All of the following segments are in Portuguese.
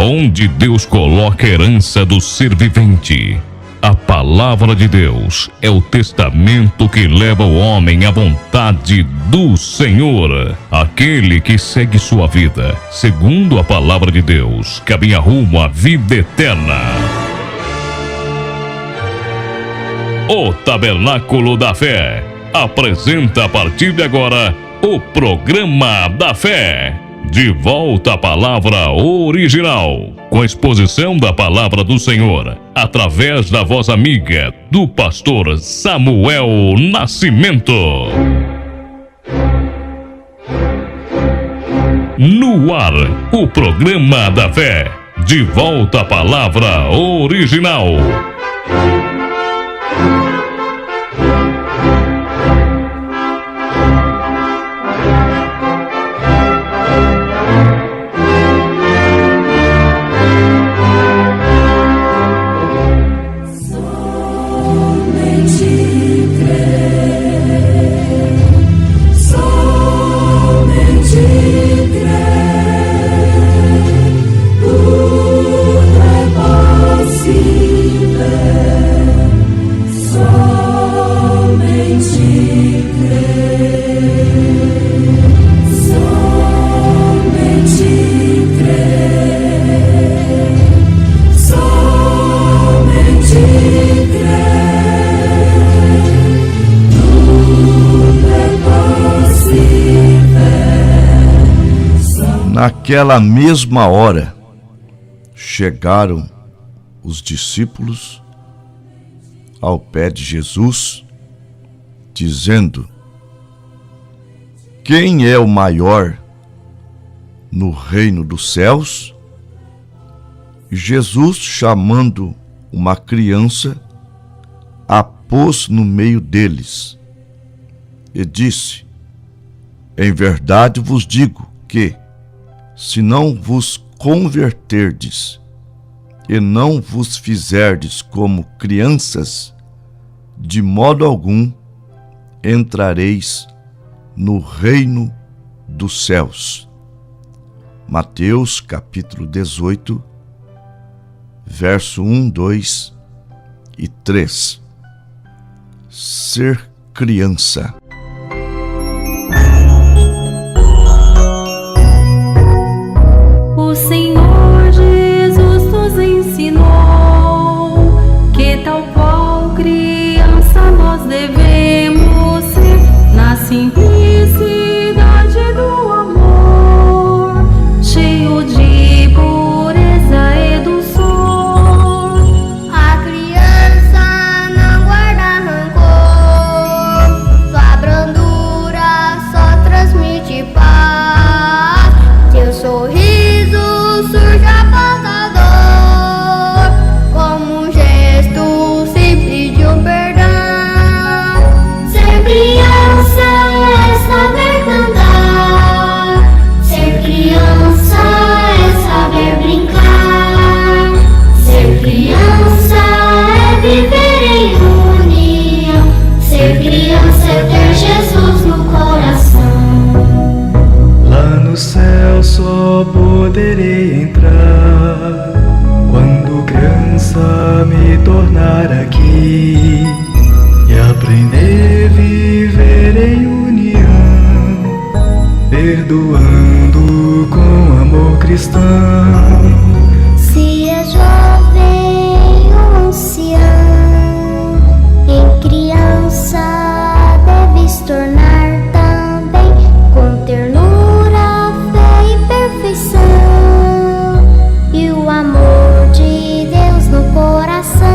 onde Deus coloca a herança do ser vivente. A palavra de Deus é o testamento que leva o homem à vontade do Senhor. Aquele que segue sua vida segundo a palavra de Deus caminha rumo à vida eterna. O Tabernáculo da Fé apresenta a partir de agora o Programa da Fé. De volta à palavra original, com a exposição da palavra do Senhor, através da voz amiga do pastor Samuel Nascimento. No ar, o Programa da Fé. De volta à palavra original. Naquela mesma hora, chegaram os discípulos ao pé de Jesus, dizendo: quem é o maior no reino dos céus? E Jesus, chamando uma criança, a pôs no meio deles e disse: em verdade vos digo que, se não vos converterdes e não vos fizerdes como crianças, de modo algum entrareis no reino dos céus. Mateus capítulo 18, verso 1, 2 e 3. Ser criança. O Senhor Jesus nos ensinou que tal qual criança nós devemos ser, na simplicidade do amor, cheio de pureza e doçor. A criança não guarda rancor, sua brandura só transmite paz. Seu sorriso surge apontador, como um gesto simples de um perdão. Ser criança é saber cantar, ser criança é saber brincar, ser criança é viver em união, ser criança é ter Jesus no coração. Lá no céu só poderei entrar quando criança me tornar aqui e aprender a viver em união, perdoando com amor cristão. Se é jovem ou ancião, em criança deves tornar também, com ternura, fé e perfeição, e o amor de Deus no coração.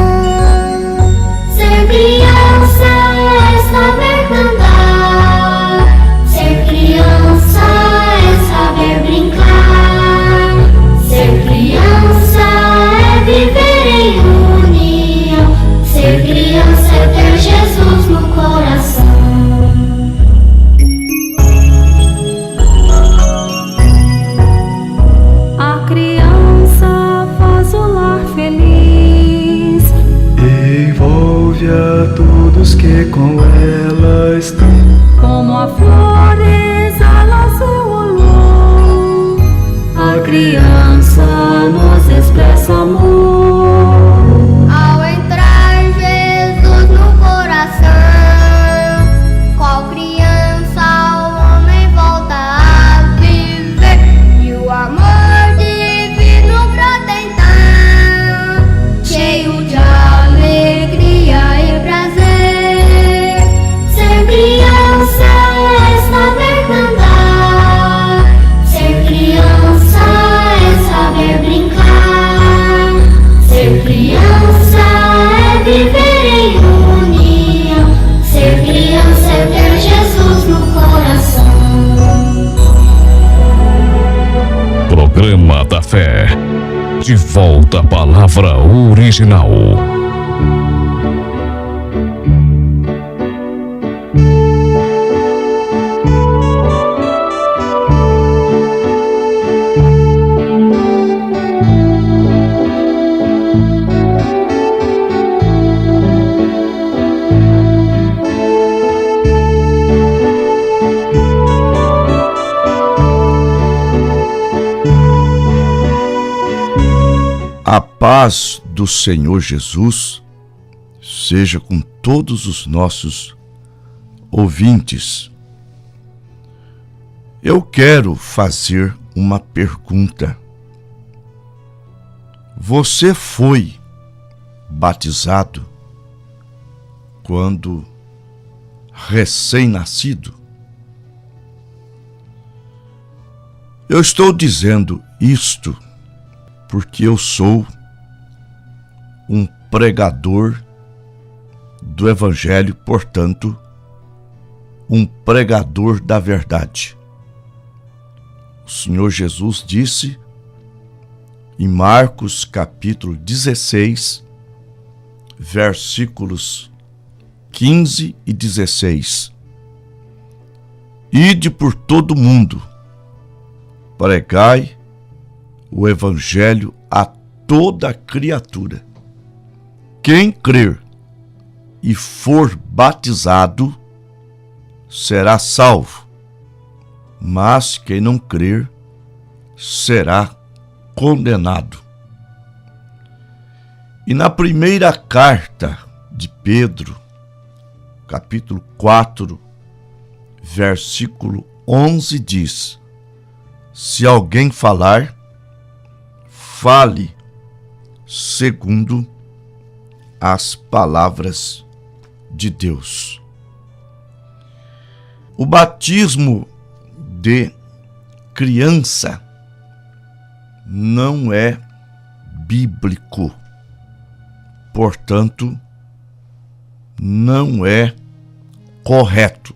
Ser criança é saber cantar, ser criança é saber brincar, ser criança é viver em união, ser criança é ter Jesus no coração. A criança faz o lar feliz, Envolve a todos que com ela estão. como a flor exala seu olor. A criança nos programa da fé. De volta à palavra original. A paz do Senhor Jesus seja com todos os nossos ouvintes. Eu quero fazer uma pergunta. Você foi batizado quando recém-nascido? Eu estou dizendo isto porque eu sou um pregador do Evangelho, portanto, um pregador da verdade. O Senhor Jesus disse em Marcos capítulo 16, versículos 15 e 16: Ide por todo o mundo, pregai o Evangelho a toda criatura. Quem crer e for batizado será salvo, mas quem não crer será condenado. E na primeira carta de Pedro, capítulo 4, versículo 11 diz: Se alguém falar, fale segundo as palavras de Deus. O batismo de criança não é bíblico, portanto, não é correto.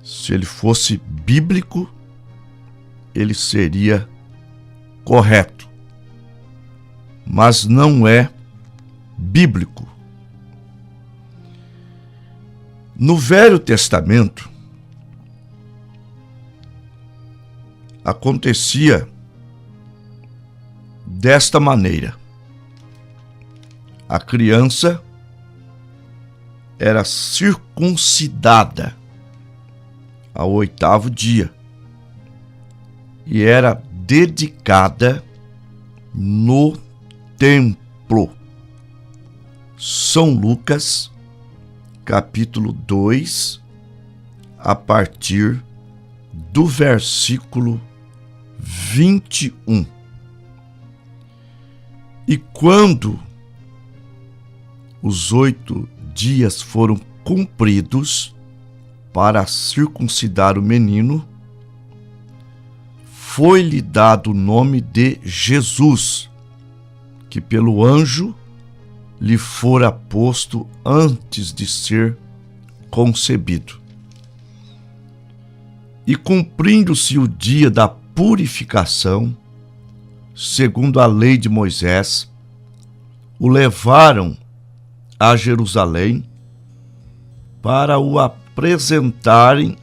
Se ele fosse bíblico, ele seria correto, mas não é bíblico. No Velho Testamento, acontecia desta maneira: a criança era circuncidada ao 8º dia e era dedicada no templo. São Lucas, capítulo 2, a partir do versículo 21. E quando os 8 dias foram cumpridos para circuncidar o menino, foi-lhe dado o nome de Jesus, que pelo anjo lhe fora posto antes de ser concebido. E cumprindo-se o dia da purificação, segundo a lei de Moisés, o levaram a Jerusalém para o apresentarem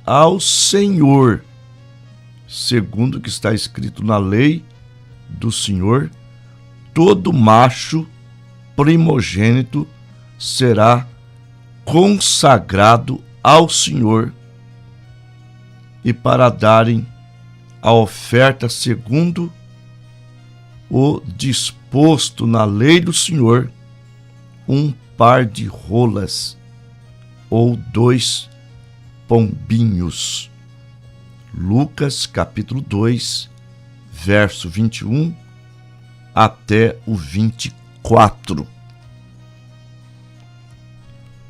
ao Senhor, segundo o que está escrito na lei do Senhor: todo macho primogênito será consagrado ao Senhor, e para darem a oferta segundo o disposto na lei do Senhor, um par de rolas ou 2 pombinhos. Lucas capítulo 2, verso 21 até o 24.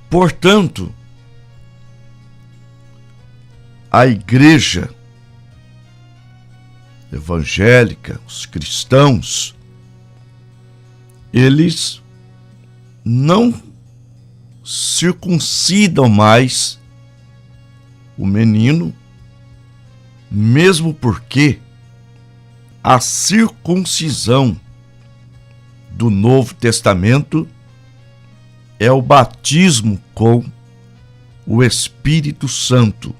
Portanto, a igreja evangélica, os cristãos, eles não circuncidam mais o menino, mesmo porque a circuncisão do Novo Testamento é o batismo com o Espírito Santo.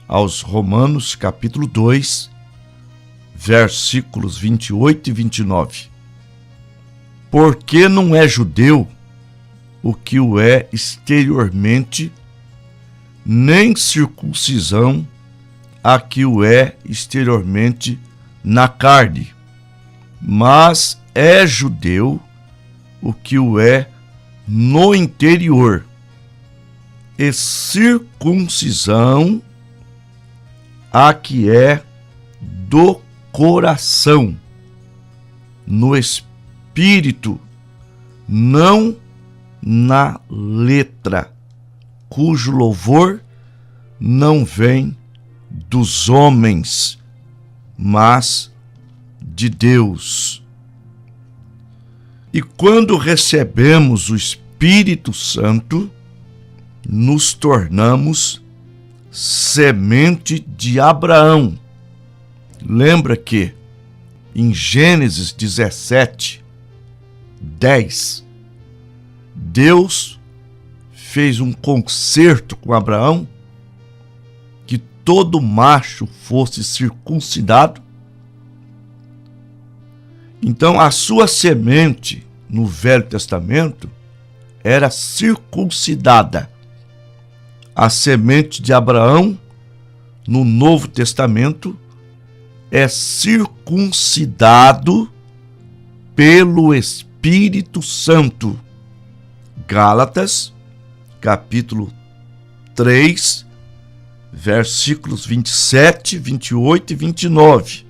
Aos Romanos, capítulo 2, versículos 28 e 29. Porque não é judeu o que o é exteriormente, nem circuncisão a que o é exteriormente na carne, mas é judeu o que o é no interior, e circuncisão a que é do coração, no espírito, não na letra, cujo louvor não vem dos homens, mas de Deus. E quando recebemos o Espírito Santo, nos tornamos semente de Abraão. Lembra que em Gênesis 17, 10, Deus fez um concerto com Abraão que todo macho fosse circuncidado. Então a sua semente no Velho Testamento era circuncidada. A semente de Abraão no Novo Testamento é circuncidado pelo Espírito Santo. Gálatas, capítulo 3, versículos 27, 28 e 29.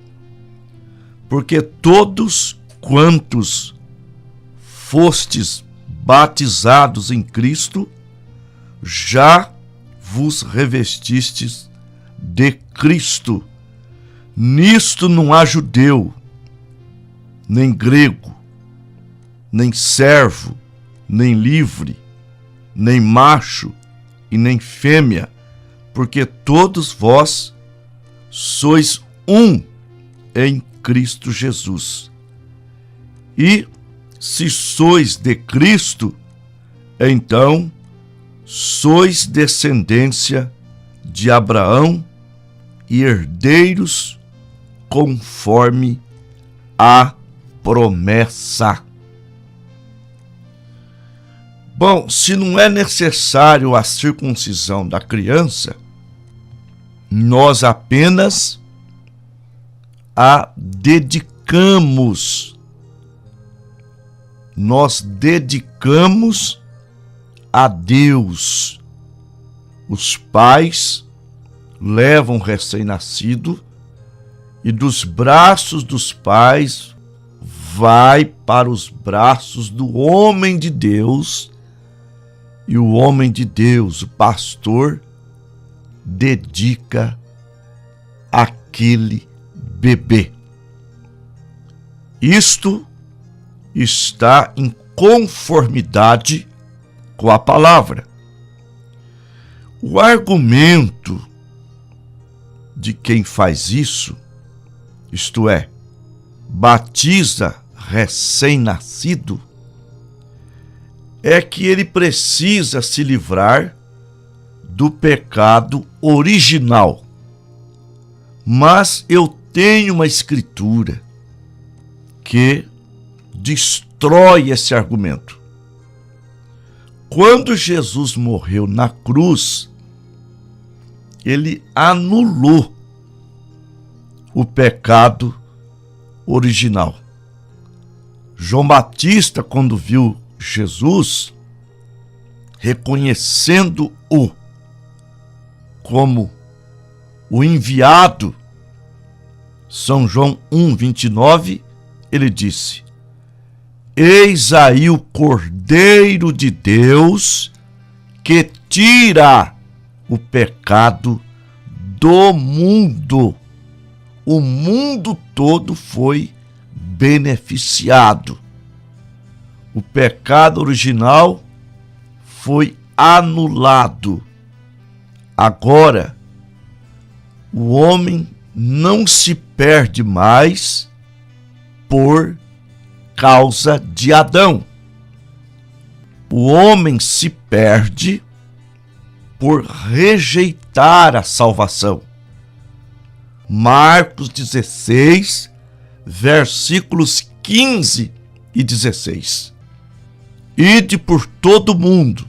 Porque todos quantos fostes batizados em Cristo, já vos revestistes de Cristo. Nisto não há judeu, nem grego, nem servo, nem livre, nem macho e nem fêmea, porque todos vós sois um em Cristo Jesus. E se sois de Cristo, então sois descendência de Abraão e herdeiros conforme a promessa. Bom, se não é necessário a circuncisão da criança, nós apenas a dedicamos. Nós dedicamos a Deus. Os pais levam o recém-nascido e dos braços dos pais vai para os braços do homem de Deus, e o homem de Deus, o pastor, dedica aquele bebê. Isto está em conformidade com a palavra. O argumento de quem faz isso, isto é, batiza recém-nascido, é que ele precisa se livrar do pecado original. Mas eu tenho uma escritura que destrói esse argumento. Quando Jesus morreu na cruz, ele anulou o pecado original. João Batista, quando viu Jesus, reconhecendo-o como o enviado, São João 1:29, ele disse: Eis aí o Cordeiro de Deus que tira o pecado do mundo. O mundo todo foi beneficiado. O pecado original foi anulado. Agora, o homem não se perde mais por causa de Adão. O homem se perde por rejeitar a salvação. Marcos 16, versículos 15 e 16. Ide por todo mundo,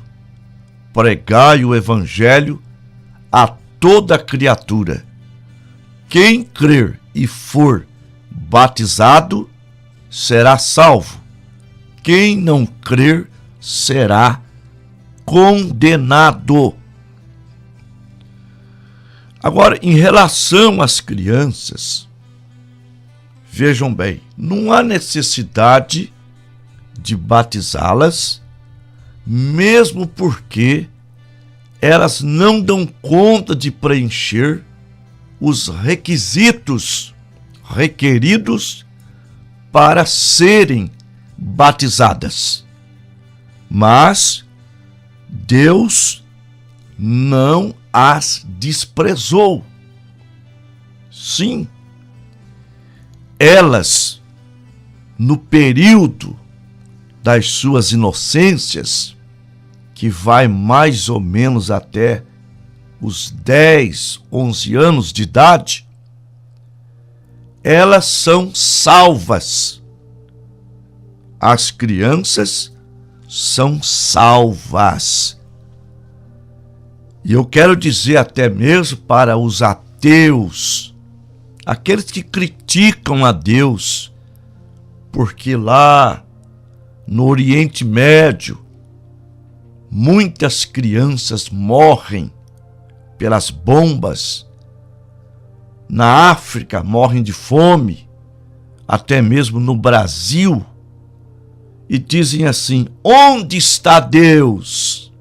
pregai o evangelho a toda criatura. Quem crer e for batizado será salvo. Quem não crer será condenado. Agora, em relação às crianças, vejam bem, não há necessidade de batizá-las, mesmo porque elas não dão conta de preencher os requisitos requeridos para serem batizadas. Mas Deus não as desprezou. Sim, elas, no período das suas inocências, que vai mais ou menos até os 10, 11 anos de idade, elas são salvas. As crianças são salvas. E eu quero dizer até mesmo para os ateus, aqueles que criticam a Deus, porque lá no Oriente Médio, muitas crianças morrem pelas bombas. Na África morrem de fome, até mesmo no Brasil. E dizem assim: onde está Deus?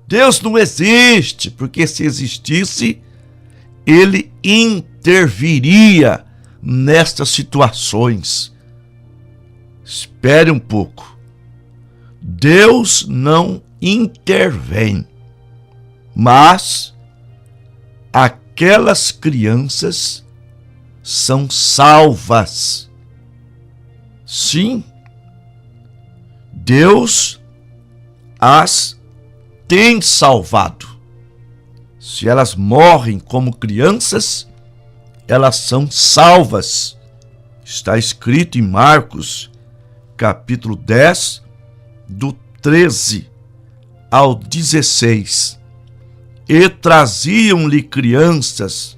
Deus não existe, porque se existisse, ele interviria nestas situações. Espere um pouco. Deus não intervém, mas aquelas crianças são salvas. Sim, Deus as tem salvado. Se elas morrem como crianças, elas são salvas. Está escrito em Marcos, capítulo 10, do 13 ao 16. E traziam-lhe crianças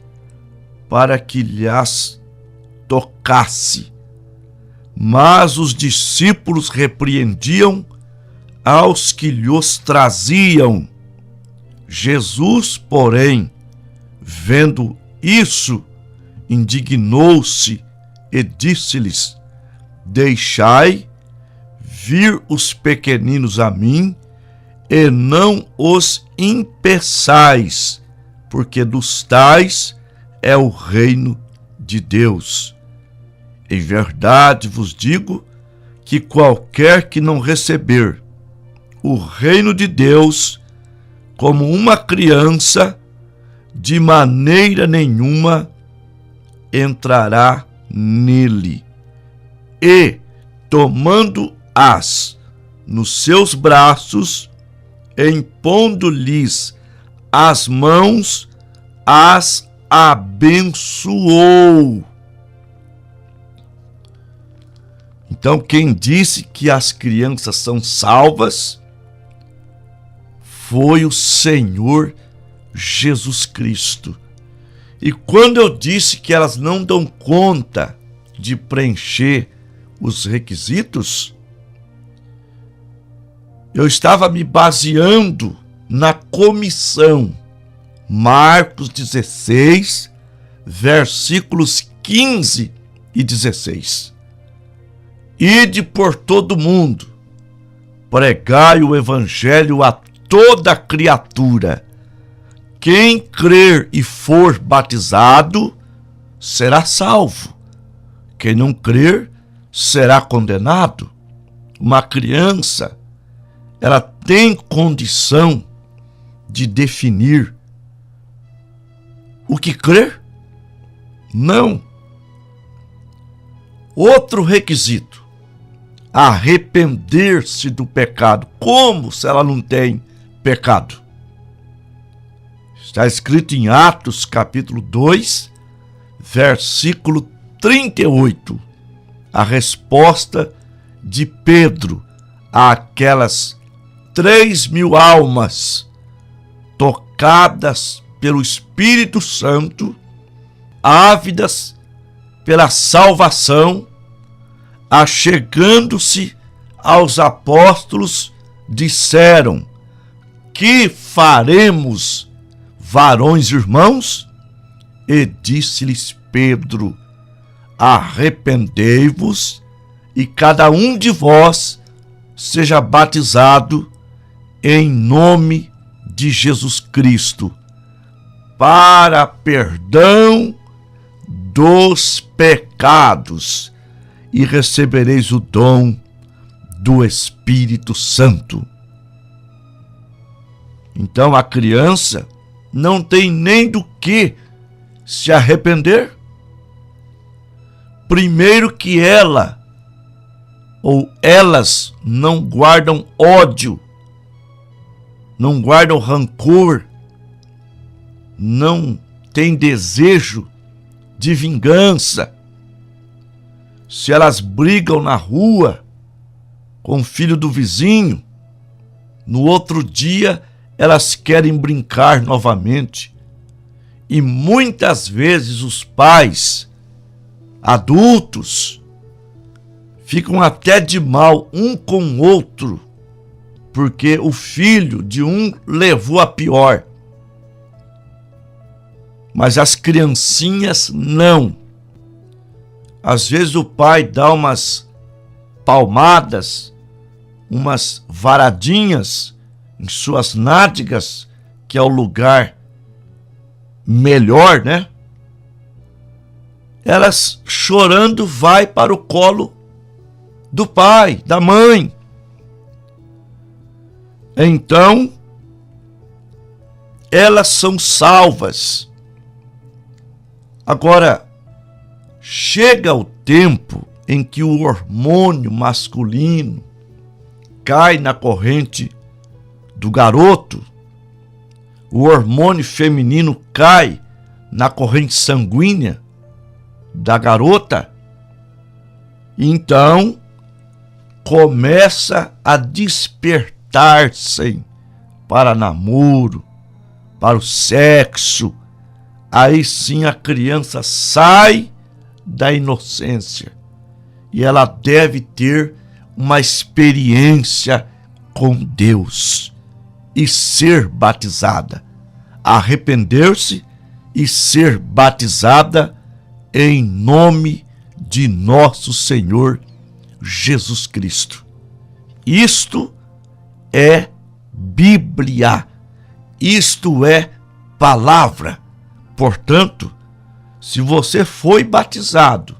para que lhes tocasse. Mas os discípulos repreendiam aos que lhos traziam. Jesus, porém, vendo isso, indignou-se e disse-lhes: deixai vir os pequeninos a mim, e não os impeçais, porque dos tais é o reino de Deus. Em verdade vos digo que qualquer que não receber o reino de Deus como uma criança, de maneira nenhuma entrará nele. E, tomando-as nos seus braços, impondo-lhes as mãos, as abençoou. Então, quem disse que as crianças são salvas foi o Senhor Jesus Cristo. E quando eu disse que elas não dão conta de preencher os requisitos, eu estava me baseando na comissão. Marcos 16, versículos 15 e 16. Ide por todo mundo, pregai o evangelho a toda criatura. Quem crer e for batizado será salvo. Quem não crer será condenado. Uma criança, ela tem condição de definir o que crer? Não. Outro requisito: arrepender-se do pecado. Como se ela não tem pecado? Está escrito em Atos capítulo 2, versículo 38. A resposta de Pedro àquelas 3.000 almas tocadas pelo Espírito Santo, ávidas pela salvação, achegando-se aos apóstolos, disseram: que faremos, varões irmãos? E disse-lhes Pedro: arrependei-vos e cada um de vós seja batizado em nome de Jesus Cristo para perdão dos pecados, e recebereis o dom do Espírito Santo. Então a criança não tem nem do que se arrepender. Primeiro que ela ou elas não guardam ódio, não guardam rancor, não têm desejo de vingança. Se elas brigam na rua com o filho do vizinho, no outro dia elas querem brincar novamente. E muitas vezes os pais adultos ficam até de mal um com o outro, porque o filho de um levou a pior. Mas as criancinhas não. Às vezes o pai dá umas palmadas, umas varadinhas em suas nádegas, que é o lugar melhor, né? Elas chorando vai para o colo do pai, da mãe. Então, elas são salvas. Agora, chega o tempo em que o hormônio masculino cai na corrente do garoto, o hormônio feminino cai na corrente sanguínea da garota, então começa a despertar-se para namoro, para o sexo. Aí sim a criança sai da inocência e ela deve ter uma experiência com Deus e ser batizada, arrepender-se e ser batizada em nome de nosso Senhor Jesus Cristo. Isto é Bíblia, isto é palavra. Portanto, se você foi batizado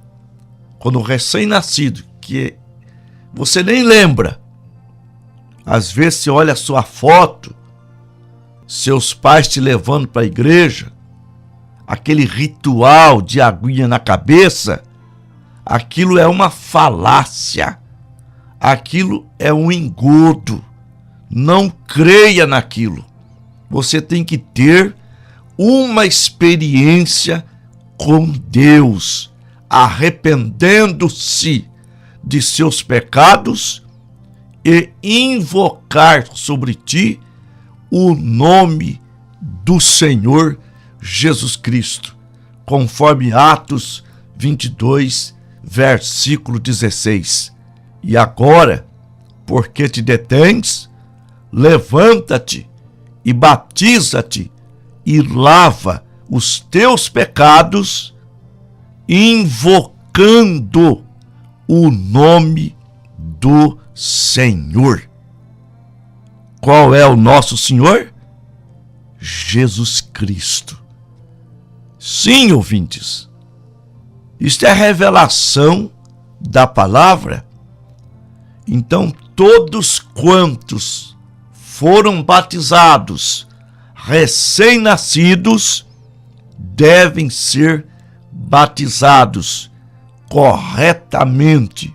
quando recém-nascido, que você nem lembra, às vezes você olha a sua foto, seus pais te levando para a igreja, aquele ritual de aguinha na cabeça, aquilo é uma falácia, aquilo é um engodo. Não creia naquilo. Você tem que ter uma experiência com Deus, arrependendo-se de seus pecados e invocar sobre ti o nome do Senhor Jesus Cristo, conforme Atos 22, versículo 16. E agora, porque te detens, levanta-te e batiza-te e lava os teus pecados, invocando o nome do Senhor. Qual é o nosso Senhor? Jesus Cristo. Sim, ouvintes, isto é a revelação da palavra. Então, todos quantos foram batizados, recém-nascidos, devem ser batizados corretamente,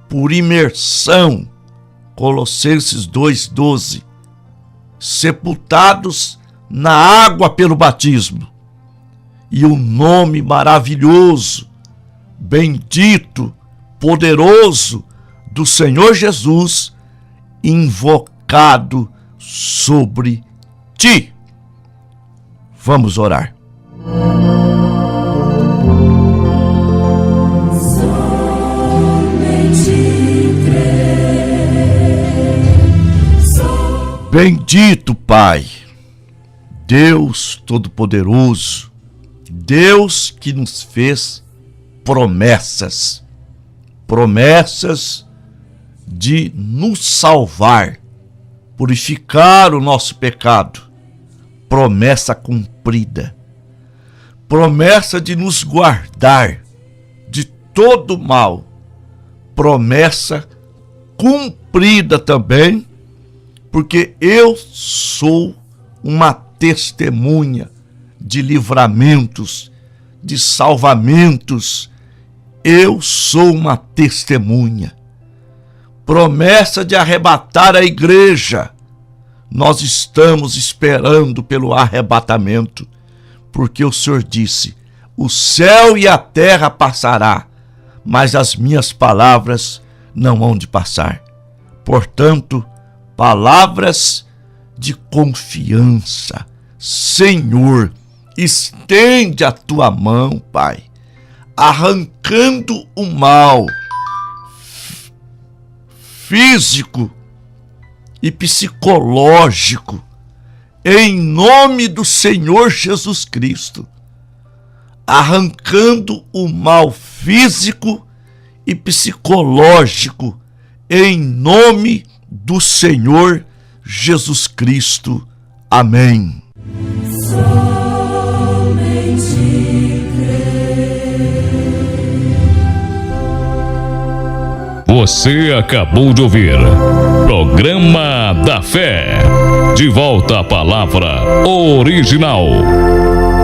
por imersão, Colossenses 2:12, sepultados na água pelo batismo, e o nome maravilhoso, bendito, poderoso do Senhor Jesus invocado sobre ti. Vamos orar. Bendito Pai, Deus Todo-Poderoso, Deus que nos fez promessas de nos salvar, purificar o nosso pecado, promessa cumprida, promessa de nos guardar de todo mal, promessa cumprida também, porque eu sou uma testemunha de livramentos, de salvamentos. Eu sou uma testemunha. Promessa de arrebatar a igreja. Nós estamos esperando pelo arrebatamento, porque o Senhor disse: o céu e a terra passará, mas as minhas palavras não hão de passar. Portanto, palavras de confiança. Senhor, estende a tua mão, Pai, arrancando o mal físico e psicológico, em nome do Senhor Jesus Cristo. Arrancando o mal físico e psicológico, em nome do Senhor Jesus Cristo. Amém. Você acabou de ouvir Programa da Fé. De volta à palavra original.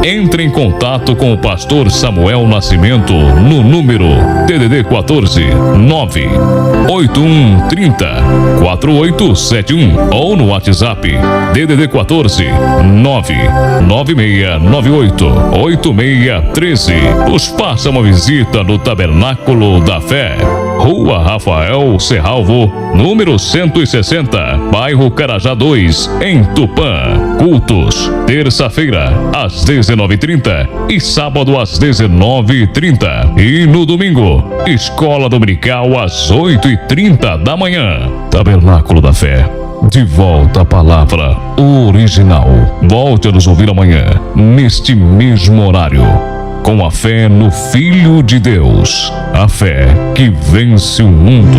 Entre em contato com o pastor Samuel Nascimento no número DDD 14 98130 4871 ou no WhatsApp DDD 14 99698 8613. Nos faça uma visita no Tabernáculo da Fé, Rua Rafael Serralvo, número 160, bairro Carajá 2, em Tupã. Cultos, terça-feira, às 19h30 e sábado às 19h30. E no domingo, escola dominical às 8h30 da manhã. Tabernáculo da Fé. De volta à palavra original. Volte a nos ouvir amanhã, neste mesmo horário. Com a fé no Filho de Deus, a fé que vence o mundo.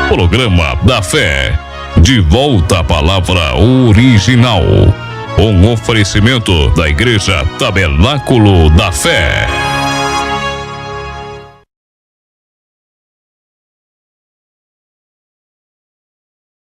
Programa da Fé. De volta à palavra original. Um oferecimento da Igreja Tabernáculo da Fé.